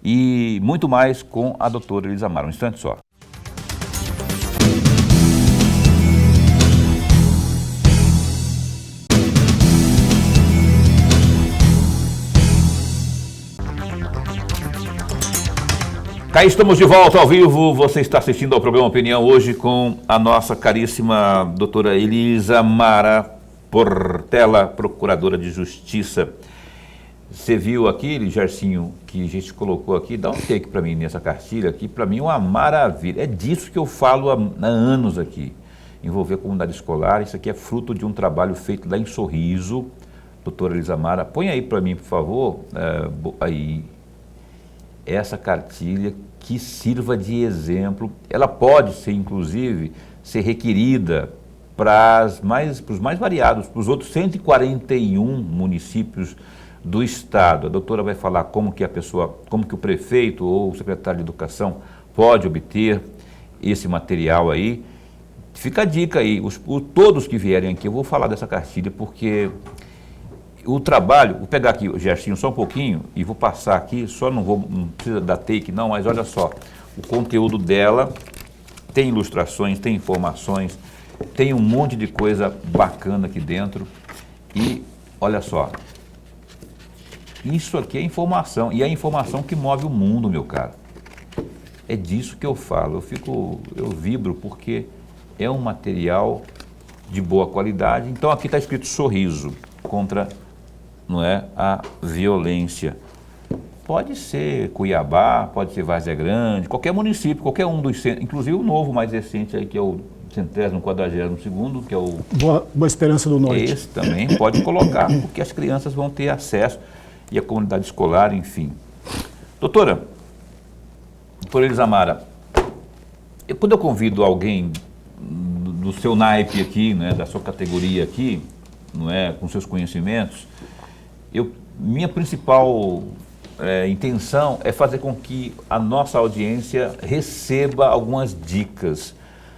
e muito mais com a doutora Elisa Mara. Um instante só. Cá estamos de volta ao vivo, você está assistindo ao programa Opinião hoje com a nossa caríssima doutora Elisa Mara Portela, Procuradora de Justiça. Você viu aquele Gersinho que a gente colocou aqui, dá um take para mim nessa cartilha aqui, para mim é uma maravilha, é disso que eu falo há anos aqui, envolver a comunidade escolar, isso aqui é fruto de um trabalho feito lá em Sorriso, doutora Elisa Mara, põe aí para mim por favor, aí, essa cartilha que sirva de exemplo, ela pode ser inclusive, ser requerida para os mais variados, para os outros 141 municípios do estado. A doutora vai falar como que o prefeito ou o secretário de educação pode obter esse material aí. Fica a dica aí, todos que vierem aqui, eu vou falar dessa cartilha porque o trabalho, vou pegar aqui o Gersinho só um pouquinho e vou passar aqui, não precisa dar take não, mas olha só, o conteúdo dela tem ilustrações, tem informações, tem um monte de coisa bacana aqui dentro e olha só, isso aqui é informação e é a informação que move o mundo, meu caro. É disso que eu falo, eu vibro porque é um material de boa qualidade. Então aqui está escrito Sorriso contra a violência. Pode ser Cuiabá, pode ser Várzea Grande, qualquer município, qualquer um dos centros, inclusive o novo mais recente aí, que é o 142º, que é o Boa Esperança do Norte. Esse também pode colocar, porque as crianças vão ter acesso e a comunidade escolar, enfim. Doutora Elisa Mara, quando eu convido alguém do seu naipe aqui, da sua categoria aqui, com seus conhecimentos, minha principal intenção é fazer com que a nossa audiência receba algumas dicas,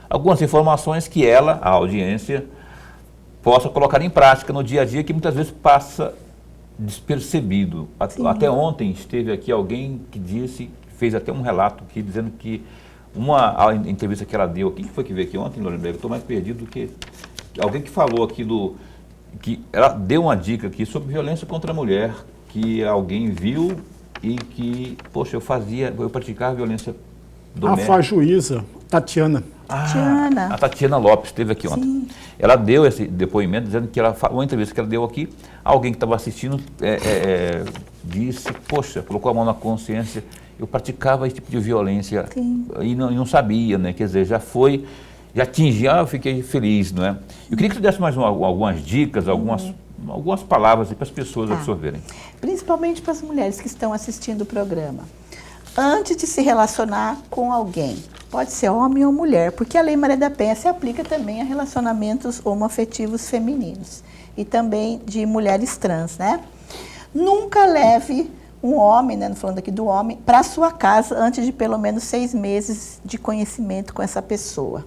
algumas informações que a audiência, possa colocar em prática no dia a dia, que muitas vezes passa despercebido. Até ontem esteve aqui alguém que fez até um relato aqui, dizendo que a entrevista que ela deu, quem foi que veio aqui ontem, Lorenberg? Eu estou mais perdido do que alguém que falou aqui que ela deu uma dica aqui sobre violência contra a mulher, que alguém viu e que, poxa, eu praticava violência doméstica. A juíza, Tatiana. A Tatiana Lopes esteve aqui ontem. Sim. Ela deu esse depoimento dizendo que uma entrevista que ela deu aqui, alguém que estava assistindo disse, poxa, colocou a mão na consciência, eu praticava esse tipo de violência. Sim. E não sabia, quer dizer, já atingi, eu fiquei feliz, Eu queria que você desse mais algumas dicas, algumas palavras para as pessoas absorverem. Principalmente para as mulheres que estão assistindo o programa. Antes de se relacionar com alguém, pode ser homem ou mulher, porque a Lei Maria da Penha se aplica também a relacionamentos homoafetivos femininos e também de mulheres trans, Nunca leve um homem, falando aqui do homem, para sua casa antes de pelo menos 6 meses de conhecimento com essa pessoa.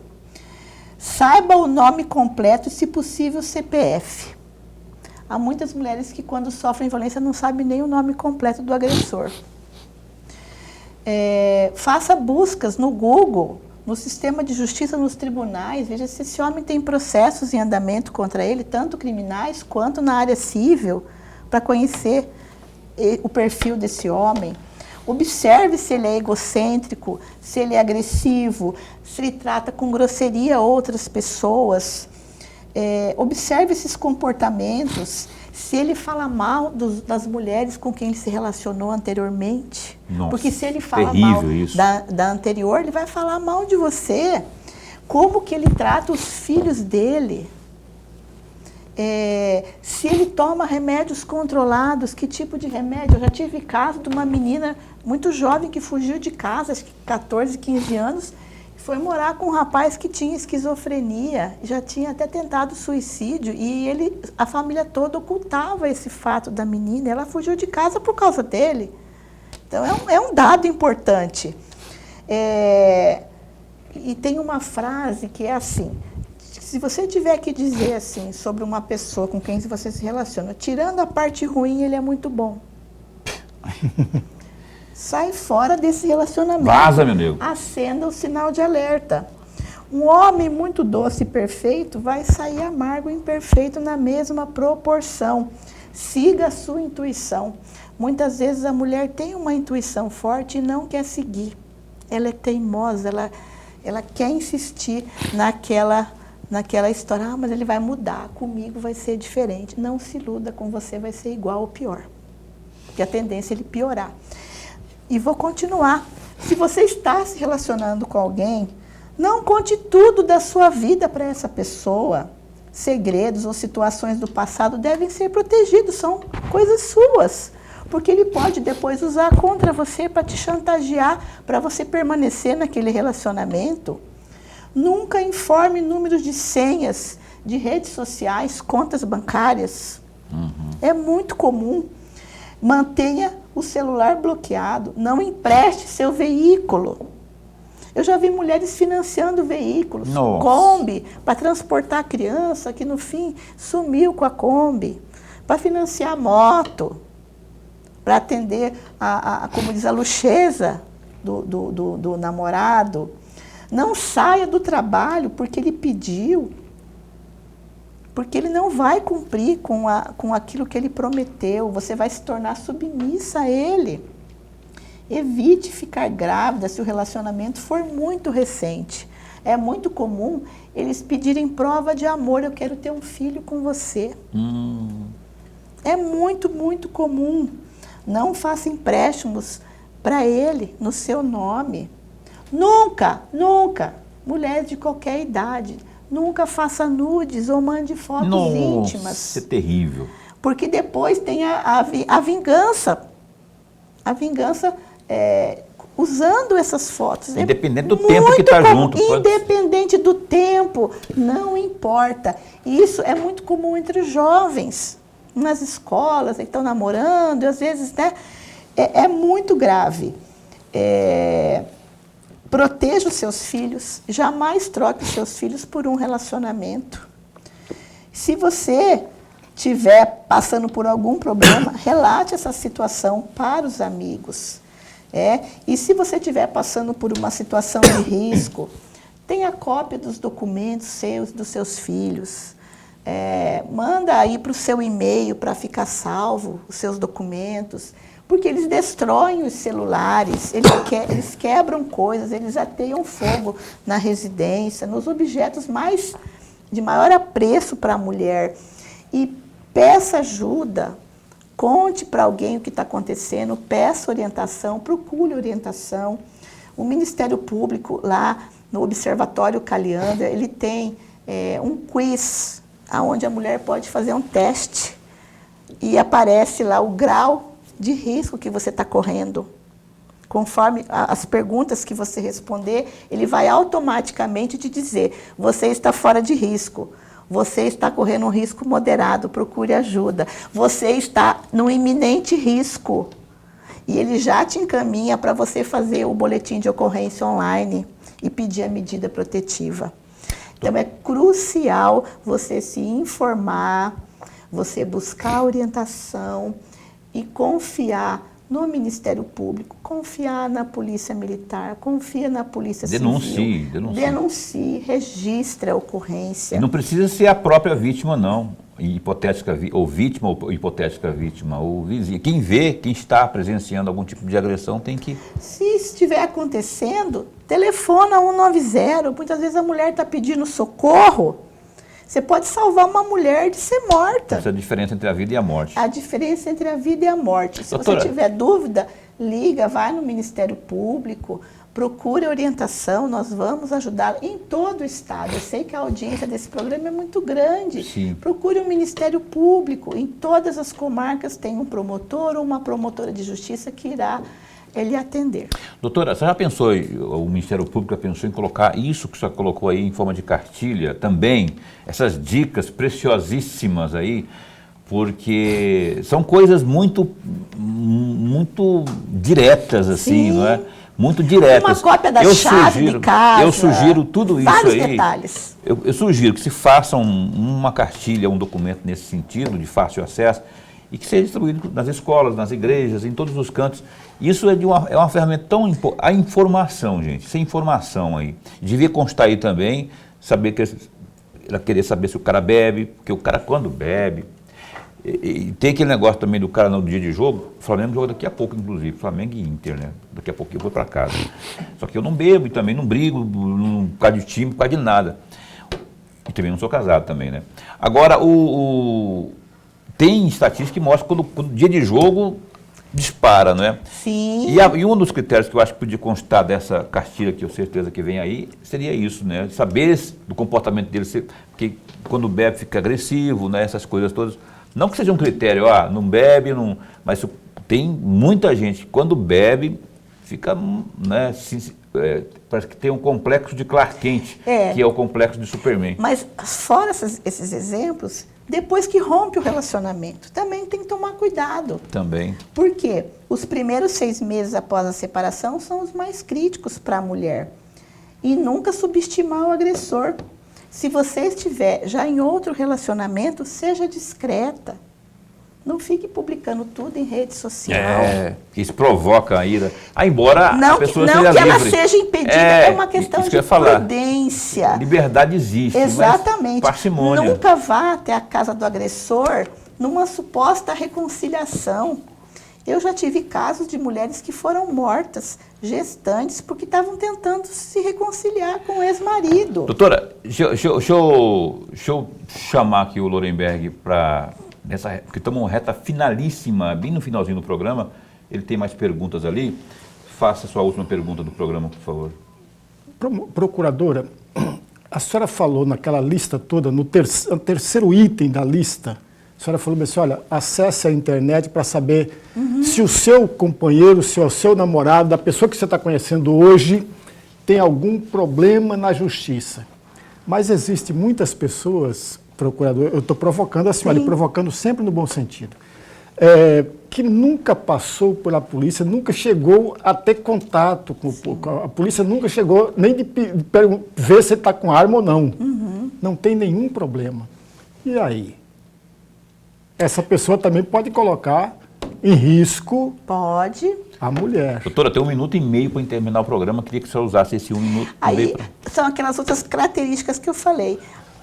Saiba o nome completo e, se possível, CPF. Há muitas mulheres que, quando sofrem violência, não sabem nem o nome completo do agressor. Faça buscas no Google, no sistema de justiça, nos tribunais, veja se esse homem tem processos em andamento contra ele, tanto criminais quanto na área civil, para conhecer o perfil desse homem. Observe se ele é egocêntrico, se ele é agressivo, se ele trata com grosseria outras pessoas. Observe esses comportamentos, se ele fala mal das mulheres com quem ele se relacionou anteriormente. Nossa, porque se ele fala mal isso. da anterior, ele vai falar mal de você. Como que ele trata os filhos dele? Se ele toma remédios controlados, que tipo de remédio? Eu já tive caso de uma menina muito jovem que fugiu de casa, acho que 14, 15 anos, foi morar com um rapaz que tinha esquizofrenia, já tinha até tentado suicídio, e a família toda ocultava esse fato da menina, ela fugiu de casa por causa dele. Então é um dado importante. E tem uma frase que é assim: se você tiver que dizer assim sobre uma pessoa com quem você se relaciona, tirando a parte ruim, ele é muito bom. Sai fora desse relacionamento. Vaza, meu nego. Acenda o sinal de alerta. Um homem muito doce e perfeito vai sair amargo e imperfeito na mesma proporção. Siga a sua intuição. Muitas vezes a mulher tem uma intuição forte e não quer seguir. Ela é teimosa, ela quer insistir naquela história. Mas ele vai mudar, comigo vai ser diferente. Não se iluda, com você vai ser igual ou pior. Porque a tendência é ele piorar. E vou continuar. Se você está se relacionando com alguém, não conte tudo da sua vida para essa pessoa. Segredos ou situações do passado devem ser protegidos, são coisas suas. Porque ele pode depois usar contra você para te chantagear, para você permanecer naquele relacionamento. Nunca informe números de senhas de redes sociais, contas bancárias. É muito comum. Mantenha o celular bloqueado. Não empreste seu veículo. Eu já vi mulheres financiando veículos, Nossa. Kombi, para transportar a criança, que no fim sumiu com a Kombi. Para financiar moto, para atender, como diz, a luxeza do namorado. Não saia do trabalho porque ele pediu. Porque ele não vai cumprir com aquilo que ele prometeu. Você vai se tornar submissa a ele. Evite ficar grávida se o relacionamento for muito recente. É muito comum eles pedirem prova de amor. Eu quero ter um filho com você. É muito, muito comum. Não faça empréstimos para ele no seu nome. Nunca, nunca. Mulheres de qualquer idade. Nunca faça nudes ou mande fotos íntimas. Isso é terrível. Porque depois tem a vingança. A vingança usando essas fotos. Independente do tempo que está junto. Independente do tempo, não importa. E isso é muito comum entre os jovens. Nas escolas, eles estão namorando, e às vezes, né? É muito grave. Proteja os seus filhos, jamais troque os seus filhos por um relacionamento. Se você estiver passando por algum problema, relate essa situação para os amigos. E se você estiver passando por uma situação de risco, tenha cópia dos documentos seus, dos seus filhos. Manda aí para o seu e-mail para ficar salvo os seus documentos. Porque eles destroem os celulares, eles quebram coisas, eles ateiam fogo na residência, nos objetos de maior apreço para a mulher. E peça ajuda, conte para alguém o que está acontecendo, peça orientação, procure orientação. O Ministério Público, lá no Observatório Caliandra, ele tem um quiz, onde a mulher pode fazer um teste e aparece lá o grau de risco que você está correndo. Conforme as perguntas que você responder, ele vai automaticamente te dizer: você está fora de risco, você está correndo um risco moderado, procure ajuda, você está no iminente risco. E ele já te encaminha para você fazer o boletim de ocorrência online e pedir a medida protetiva. Então é crucial você se informar, você buscar orientação e confiar no Ministério Público, confiar na Polícia Militar, confia na Polícia Civil. Denuncie, registre a ocorrência. E não precisa ser a própria vítima, não. Ou vítima, ou hipotética vítima, ou vizinha. Quem vê, quem está presenciando algum tipo de agressão tem que... Se estiver acontecendo, telefona 190. Muitas vezes a mulher está pedindo socorro. Você pode salvar uma mulher de ser morta. Essa é a diferença entre a vida e a morte. A diferença entre a vida e a morte. Se Doutora, você tiver dúvida, liga, vai no Ministério Público, procure orientação, nós vamos ajudá-la em todo o estado. Eu sei que a audiência desse programa é muito grande. Sim. Procure o Ministério Público. Em todas as comarcas tem um promotor ou uma promotora de justiça que irá lhe atender. Doutora, você já pensou, o Ministério Público já pensou em colocar isso que você colocou aí em forma de cartilha também, essas dicas preciosíssimas aí, porque são coisas muito diretas, assim, Sim. não é? Muito diretas. Uma cópia da chave de casa. Eu sugiro tudo isso vários aí. Detalhes. Eu sugiro que se faça uma cartilha, um documento nesse sentido, de fácil acesso, e que seja distribuído nas escolas, nas igrejas, em todos os cantos. Isso é uma ferramenta tão importante. A informação, gente, sem informação aí. Devia constar aí também, saber que ela querer saber se o cara bebe, porque o cara quando bebe. E tem aquele negócio também do cara no dia de jogo. O Flamengo joga daqui a pouco, inclusive, Flamengo e Inter, né? Daqui a pouco eu vou para casa. Só que eu não bebo e também não brigo, não por causa de time, por causa de nada. E também não sou casado também, né? Agora, tem estatística que mostra quando dia de jogo dispara, não é? Sim. E um dos critérios que eu acho que podia constar dessa cartilha que eu certeza que vem aí, seria isso, né? Saber do comportamento dele, porque quando bebe fica agressivo, né? Essas coisas todas. Não que seja um critério, não bebe, não, mas tem muita gente que quando bebe fica, né? Parece que tem um complexo de Clark Kent, que é o complexo de Superman. Mas fora esses exemplos, depois que rompe o relacionamento, também tem que tomar cuidado. Também. Por quê? Os primeiros 6 meses após a separação são os mais críticos para a mulher. E nunca subestimar o agressor. Se você estiver já em outro relacionamento, seja discreta. Não fique publicando tudo em rede social. Isso provoca a ira. Embora a pessoa seja livre. Não que ela seja impedida, é uma questão de prudência. Liberdade existe, exatamente. Mas parcimônia. Nunca vá até a casa do agressor numa suposta reconciliação. Eu já tive casos de mulheres que foram mortas, gestantes, porque estavam tentando se reconciliar com o ex-marido. Doutora, deixa eu chamar aqui o Lorenberg para... porque estamos uma reta finalíssima, bem no finalzinho do programa. Ele tem mais perguntas ali. Faça a sua última pergunta do programa, por favor. Procuradora, a senhora falou naquela lista toda, no terceiro item da lista, a senhora falou assim, olha, acesse a internet para saber se o seu companheiro, se o seu namorado, a pessoa que você está conhecendo hoje, tem algum problema na justiça. Mas existem muitas pessoas, procurador, eu estou provocando a senhora, e provocando sempre no bom sentido, que nunca passou pela polícia, nunca chegou a ter contato com a polícia, nunca chegou nem de ver se está com arma ou não. Não tem nenhum problema. E aí? Essa pessoa também pode colocar em risco a mulher. Doutora, tem 1 minuto e meio para terminar o programa. Queria que a senhora usasse esse 1 minuto e meio. São aquelas outras características que eu falei.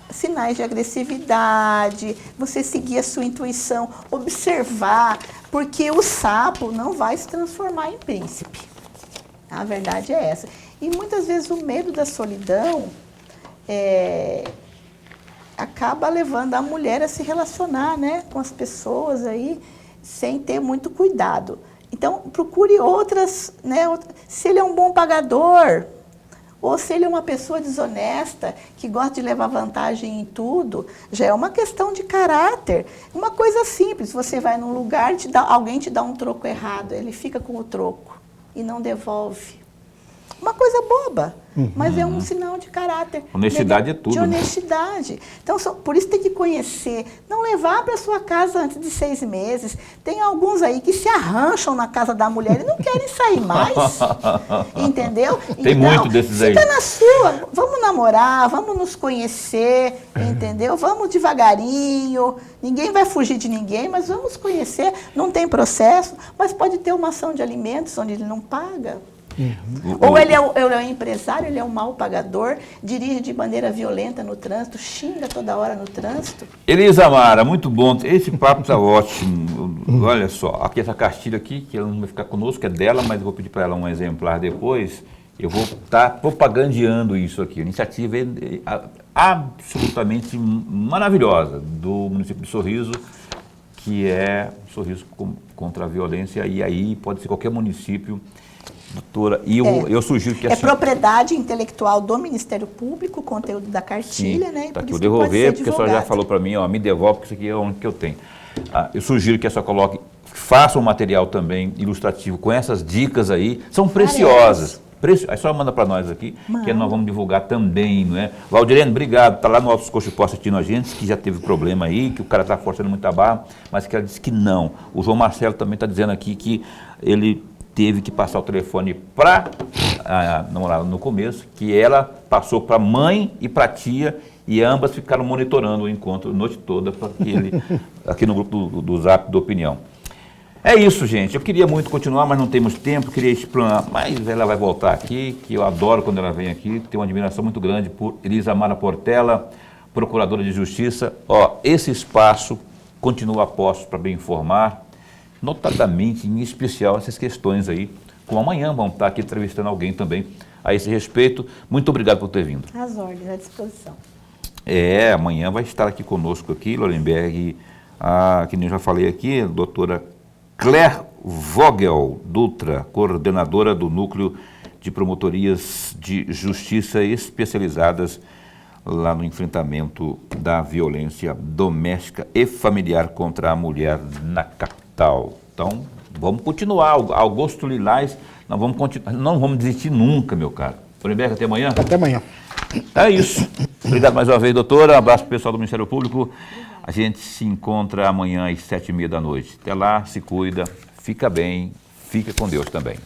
Sinais de agressividade, você seguir a sua intuição, observar, porque o sapo não vai se transformar em príncipe. A verdade é essa. E muitas vezes o medo da solidão acaba levando a mulher a se relacionar, né, com as pessoas aí, sem ter muito cuidado. Então, procure outras, né, se ele é um bom pagador, ou se ele é uma pessoa desonesta, que gosta de levar vantagem em tudo, já é uma questão de caráter. Uma coisa simples, você vai num lugar, alguém te dá um troco errado, ele fica com o troco e não devolve. Uma coisa boba, mas é um sinal de caráter. Honestidade é tudo. De honestidade. Então, por isso tem que conhecer. Não levar para sua casa antes de 6 meses. Tem alguns aí que se arrancham na casa da mulher e não querem sair mais. Entendeu? Tem então, muito desses aí. Fica na sua. Vamos namorar, vamos nos conhecer, entendeu? Vamos devagarinho. Ninguém vai fugir de ninguém, mas vamos conhecer. Não tem processo, mas pode ter uma ação de alimentos onde ele não paga. Ou ele é um empresário, ele é um mau pagador, dirige de maneira violenta no trânsito, xinga toda hora no trânsito. Elisa Mara, muito bom. Esse papo está ótimo. Olha só, aqui essa cartilha aqui, que ela não vai ficar conosco, é dela, mas eu vou pedir para ela um exemplar depois. Eu vou estar propagandeando isso aqui. A iniciativa é absolutamente maravilhosa do município de Sorriso, que é Sorriso contra a Violência, e aí pode ser qualquer município, doutora. E eu sugiro que... É propriedade intelectual do Ministério Público, o conteúdo da cartilha, né? Tá aqui, eu devolver, porque a senhora já falou para mim, ó, me devolve, porque isso aqui é o único que eu tenho. Eu sugiro que a senhora coloque, faça um material também ilustrativo com essas dicas aí, são preciosas. A senhora manda para nós aqui, que nós vamos divulgar também, não é? Valdirene, obrigado, está lá no Altos Coxo Posto assistindo a gente, que já teve problema aí, que o cara está forçando muita barra, mas que ela disse que não. O João Marcelo também está dizendo aqui que ele teve que passar o telefone para a namorada no começo, que ela passou para a mãe e para a tia, e ambas ficaram monitorando o encontro a noite toda, para que ele, aqui no grupo do Zap do Opinião. É isso, gente. Eu queria muito continuar, mas não temos tempo, queria explanar, mas ela vai voltar aqui, que eu adoro quando ela vem aqui, tenho uma admiração muito grande por Elisa Mara Portela, procuradora de Justiça. Ó, esse espaço continua a postos para bem informar, notadamente, em especial, essas questões aí, como amanhã vamos estar aqui entrevistando alguém também a esse respeito. Muito obrigado por ter vindo. As ordens à disposição. Amanhã vai estar aqui conosco, aqui, Lorenberg, que nem eu já falei aqui, a doutora Claire Vogel Dutra, coordenadora do Núcleo de Promotorias de Justiça especializadas lá no enfrentamento da violência doméstica e familiar contra a mulher na capital. Então, vamos continuar. Augusto Lilás, nós vamos continuar, não vamos desistir nunca, meu caro. Lorenberg, até amanhã? Até amanhã. É isso. Obrigado mais uma vez, doutora. Um abraço para o pessoal do Ministério Público. A gente se encontra amanhã às 7h30 da noite. Até lá, se cuida, fica bem, fica com Deus também.